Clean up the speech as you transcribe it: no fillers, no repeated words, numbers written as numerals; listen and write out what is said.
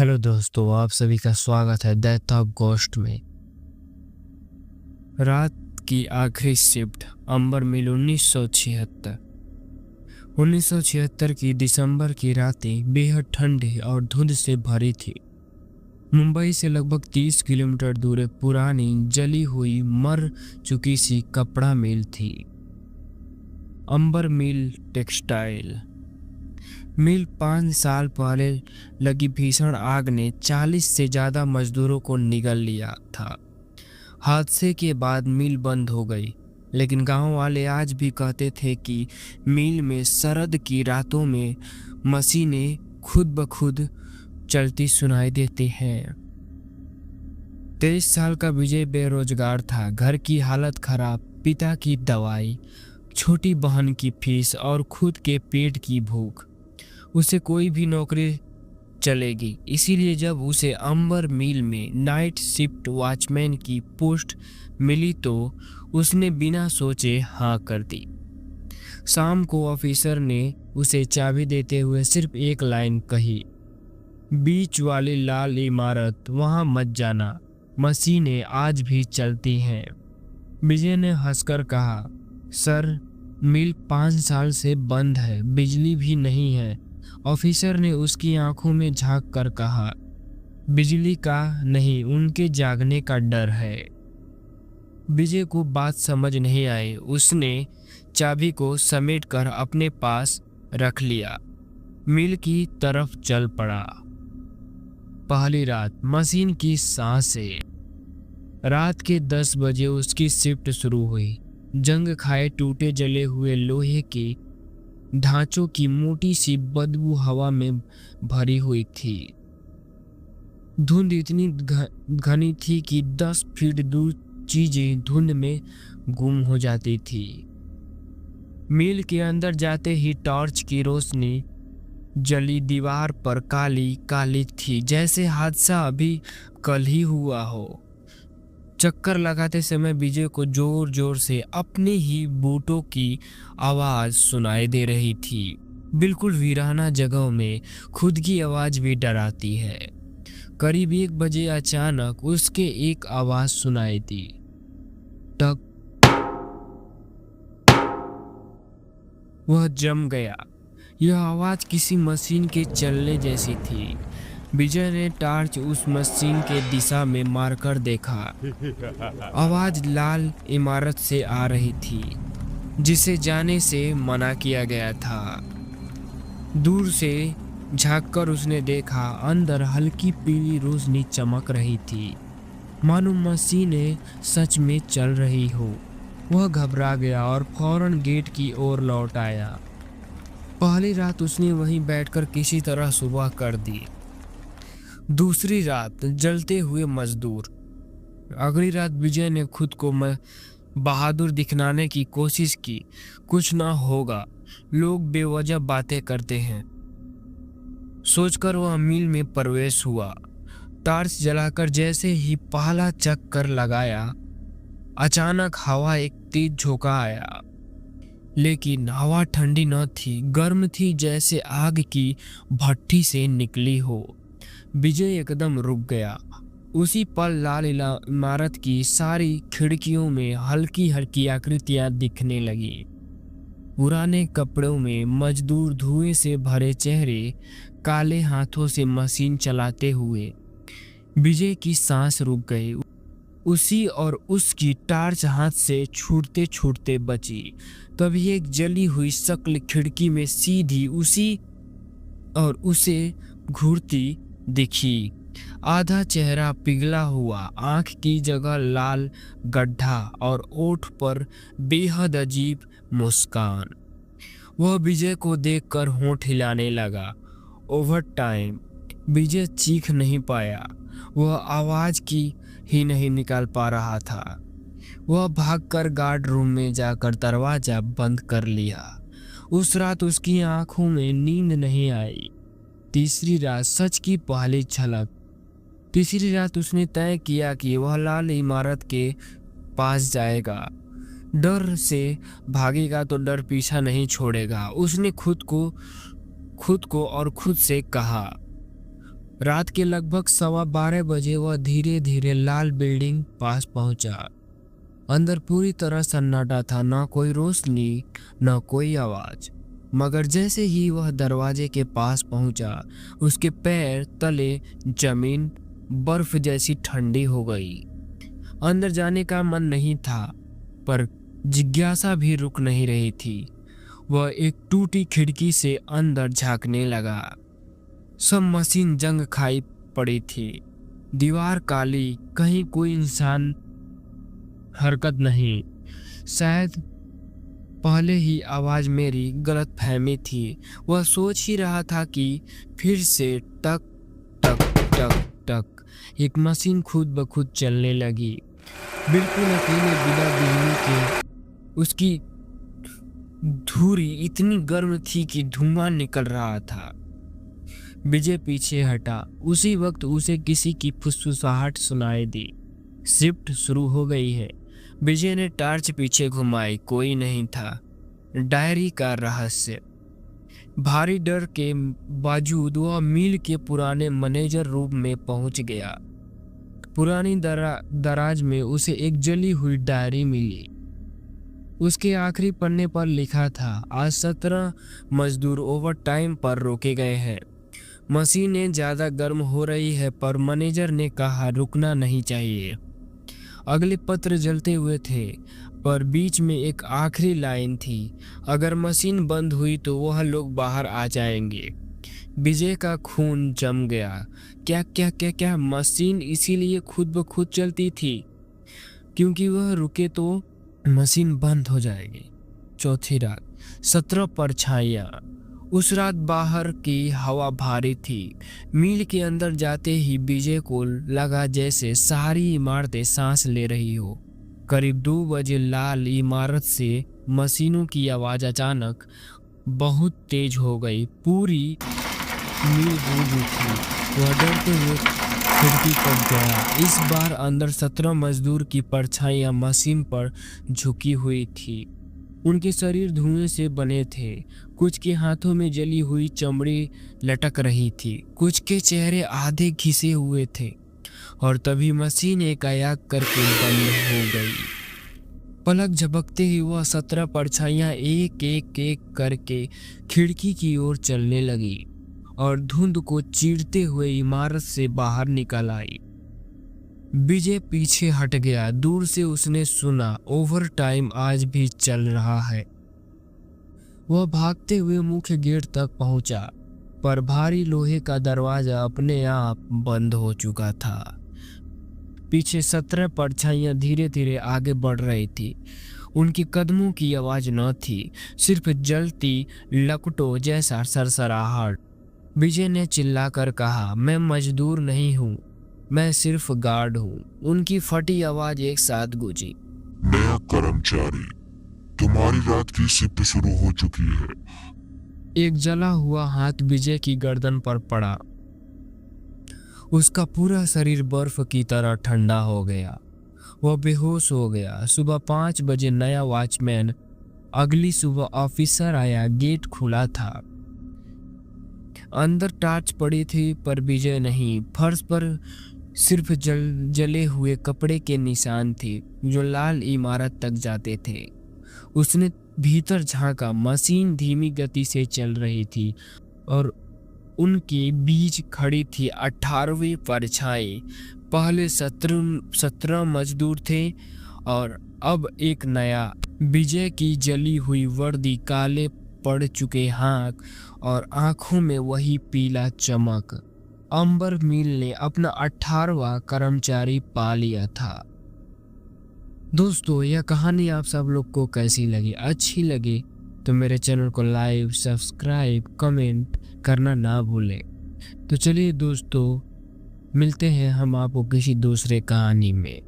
Hello दोस्तों, आप सभी का स्वागत है डेथ ऑफ गोस्ट में। रात की आखिरी शिफ्ट अंबर मिल 1976 की दिसंबर की रातें बेहद ठंडी और धुंध से भरी थी। मुंबई से लगभग 30 किलोमीटर दूर एक पुरानी जली हुई मर चुकी सी कपड़ा मिल थी। अंबर मिल टेक्सटाइल मिल 5 साल पहले लगी भीषण आग ने 40 से ज्यादा मजदूरों को निगल लिया था। हादसे के बाद मिल बंद हो गई, लेकिन गांव वाले आज भी कहते थे कि मिल में सरद की रातों में मशीनें खुद ब खुद चलती सुनाई देती हैं। 23 साल का विजय बेरोजगार था। घर की हालत खराब, पिता की दवाई, छोटी बहन की फीस और खुद के पेट की भूख। उसे कोई भी नौकरी चलेगी, इसीलिए जब उसे अंबर मिल में नाइट शिफ्ट वॉचमैन की पोस्ट मिली तो उसने बिना सोचे हाँ कर दी। शाम को ऑफिसर ने उसे चाबी देते हुए सिर्फ एक लाइन कही, बीच वाली लाल इमारत वहां मत जाना, मशीनें आज भी चलती हैं। विजय ने हंसकर कहा, सर मिल 5 साल से बंद है, बिजली भी नहीं है। ऑफिसर ने उसकी आंखों में झांक कर कहा, बिजली का नहीं, उनके जागने का डर है। विजय को बात समझ नहीं आई। उसने चाबी को समेटकर अपने पास रख लिया, मिल की तरफ चल पड़ा। पहली रात, मशीन की सांसें। रात के 10 बजे उसकी शिफ्ट शुरू हुई। जंग खाए टूटे जले हुए लोहे के ढांचों की मोटी सी बदबू हवा में भरी हुई थी। धुंध इतनी घनी थी कि 10 फीट दूर चीजें धुंध में गुम हो जाती थी। मिल के अंदर जाते ही टॉर्च की रोशनी जली दीवार पर काली काली थी, जैसे हादसा अभी कल ही हुआ हो। चक्कर लगाते समय विजय को जोर जोर से अपने ही बूटों की आवाज सुनाई दे रही थी। बिल्कुल वीराना जगहों में खुद की आवाज भी डराती है। करीब 1 बजे अचानक उसके एक आवाज सुनाई दी, टक। वह जम गया। यह आवाज किसी मशीन के चलने जैसी थी। विजय ने टॉर्च उस मशीन के दिशा में मारकर देखा। आवाज लाल इमारत से आ रही थी, जिसे जाने से मना किया गया था। दूर से झांककर उसने देखा, अंदर हल्की पीली रोशनी चमक रही थी, मानो मशीनें सच में चल रही हो। वह घबरा गया और फौरन गेट की ओर लौट आया। पहली रात उसने वहीं बैठकर किसी तरह सुबह कर दी। दूसरी रात, जलते हुए मजदूर। अगली रात विजय ने खुद को बहादुर दिखलाने की कोशिश की। कुछ ना होगा, लोग बेवजह बातें करते हैं, सोचकर वह मिल में प्रवेश हुआ। टॉर्च जलाकर जैसे ही पहला चक्कर लगाया, अचानक हवा एक तेज झोंका आया। लेकिन हवा ठंडी न थी, गर्म थी, जैसे आग की भट्टी से निकली हो। विजय एकदम रुक गया। उसी पल लाल इमारत की सारी खिड़कियों में हल्की हल्की आकृतियां दिखने लगी। पुराने कपड़ों में मजदूर, धुएं से भरे चेहरे, काले हाथों से मशीन चलाते हुए। विजय की सांस रुक गई। उसी और उसकी टॉर्च हाथ से छूटते छूटते बची। तभी एक जली हुई शक्ल खिड़की में सीधी उसी और उसे घूरती दिखी। आधा चेहरा पिघला हुआ, आंख की जगह लाल गड्ढा और ओठ पर बेहद अजीब मुस्कान। वह विजय को देखकर होंठ हिलाने लगा। ओवर टाइम विजय चीख नहीं पाया। वह आवाज की ही नहीं निकाल पा रहा था। वह भागकर गार्ड रूम में जाकर दरवाजा बंद कर लिया। उस रात उसकी आंखों में नींद नहीं आई। तीसरी रात, सच की पहली झलक। तीसरी रात उसने तय किया कि वह लाल इमारत के पास जाएगा। डर से भागेगा तो डर पीछा नहीं छोड़ेगा। उसने खुद को और खुद से कहा, रात के लगभग 12:15 बजे वह धीरे धीरे लाल बिल्डिंग पास पहुंचा। अंदर पूरी तरह सन्नाटा था, ना कोई रोशनी ना कोई आवाज। मगर जैसे ही वह दरवाजे के पास पहुंचा, उसके पैर तले जमीन बर्फ जैसी ठंडी हो गई। अंदर जाने का मन नहीं था, पर जिज्ञासा भी रुक नहीं रही थी। वह एक टूटी खिड़की से अंदर झांकने लगा। सब मशीन जंग खाई पड़ी थी। दीवार काली, कहीं कोई इंसान हरकत नहीं। शायद पहले ही आवाज मेरी गलतफहमी थी। वह सोच ही रहा था कि फिर से टक टक टक टक एक मशीन खुद ब खुद चलने लगी, बिल्कुल अकेले, बिना बिजली के। उसकी धुरी इतनी गर्म थी कि धुआं निकल रहा था। विजय पीछे हटा। उसी वक्त उसे किसी की फुसफुसाहट सुनाई दी। शिफ्ट शुरू हो गई है। विजय ने टार्च पीछे घुमाई। कोई नहीं था। डायरी का रहस्य। भारी डर के बावजूद वह मिल के पुराने मैनेजर रूम में पहुंच गया। पुरानी दराज में उसे एक जली हुई डायरी मिली। उसके आखिरी पन्ने पर लिखा था, आज 17 मजदूर ओवर टाइम पर रोके गए हैं। मशीनें ज्यादा गर्म हो रही है, पर मैनेजर ने कहा रुकना नहीं चाहिए। अगले पत्र जलते हुए थे, पर बीच में एक आखिरी लाइन थी, अगर मशीन बंद हुई तो वह लोग बाहर आ जाएंगे। विजय का खून जम गया। क्या क्या क्या क्या मशीन इसीलिए खुद ब खुद चलती थी क्योंकि वह रुके तो मशीन बंद हो जाएगी। चौथी रात, 17 परछाइयां। उस रात बाहर की हवा भारी थी। मील के अंदर जाते ही विजय को लगा जैसे सारी इमारतें सांस ले रही हो। करीब 2 बजे लाल इमारत से मशीनों की आवाज अचानक बहुत तेज हो गई। पूरी मील गूंज उठी। वह डरते हुए खिड़की पर गया। इस बार अंदर 17 मजदूर की परछाइयां मशीन पर झुकी हुई थी। उनके शरीर धुएं से बने थे। कुछ के हाथों में जली हुई चमड़ी लटक रही थी, कुछ के चेहरे आधे घिसे हुए थे। और तभी मशीन एकाएक करके बंद हो गई। पलक झपकते ही वह 17 परछाइयां एक एक एक करके खिड़की की ओर चलने लगी और धुंध को चीरते हुए इमारत से बाहर निकल आई। विजय पीछे हट गया। दूर से उसने सुना, ओवर टाइम आज भी चल रहा है। वह भागते हुए मुख्य गेट तक पहुंचा, पर भारी लोहे का दरवाजा अपने आप बंद हो चुका था। पीछे 17 परछाइयां धीरे धीरे आगे बढ़ रही थी। उनके कदमों की आवाज न थी, सिर्फ जलती लपटों जैसा सरसराहट। विजय ने चिल्लाकर कहा, मैं मजदूर नहीं हूँ, मैं सिर्फ गार्ड हूँ। उनकी फटी आवाज एक साथ गूंजी, नया कर्मचारी, तुम्हारी रात की शिफ्ट शुरू हो चुकी है। एक जला हुआ हाथ विजय की गर्दन पर पड़ा। उसका पूरा शरीर बर्फ की तरह ठंडा हो गया। वह बेहोश हो गया। सुबह 5 बजे नया वॉचमैन, अगली सुबह ऑफिसर आया। गेट खुला था। अंदर टार्च पड़ी थी, पर विजय नहीं। फर्श पर सिर्फ जले हुए कपड़े के निशान थे जो लाल इमारत तक जाते थे। उसने भीतर झांका। मशीन धीमी गति से चल रही थी और उनके बीच खड़ी थी 18वीं परछाई। पहले 17 मजदूर थे और अब एक नया। विजय की जली हुई वर्दी, काले पड़ चुके हाथ और आंखों में वही पीला चमक। अंबर मिल ने अपना 18वां कर्मचारी पा लिया था। दोस्तों, यह कहानी आप सब लोग को कैसी लगी? अच्छी लगी तो मेरे चैनल को लाइक, सब्सक्राइब, कमेंट करना ना भूलें। तो चलिए दोस्तों, मिलते हैं हम आपको किसी दूसरे कहानी में।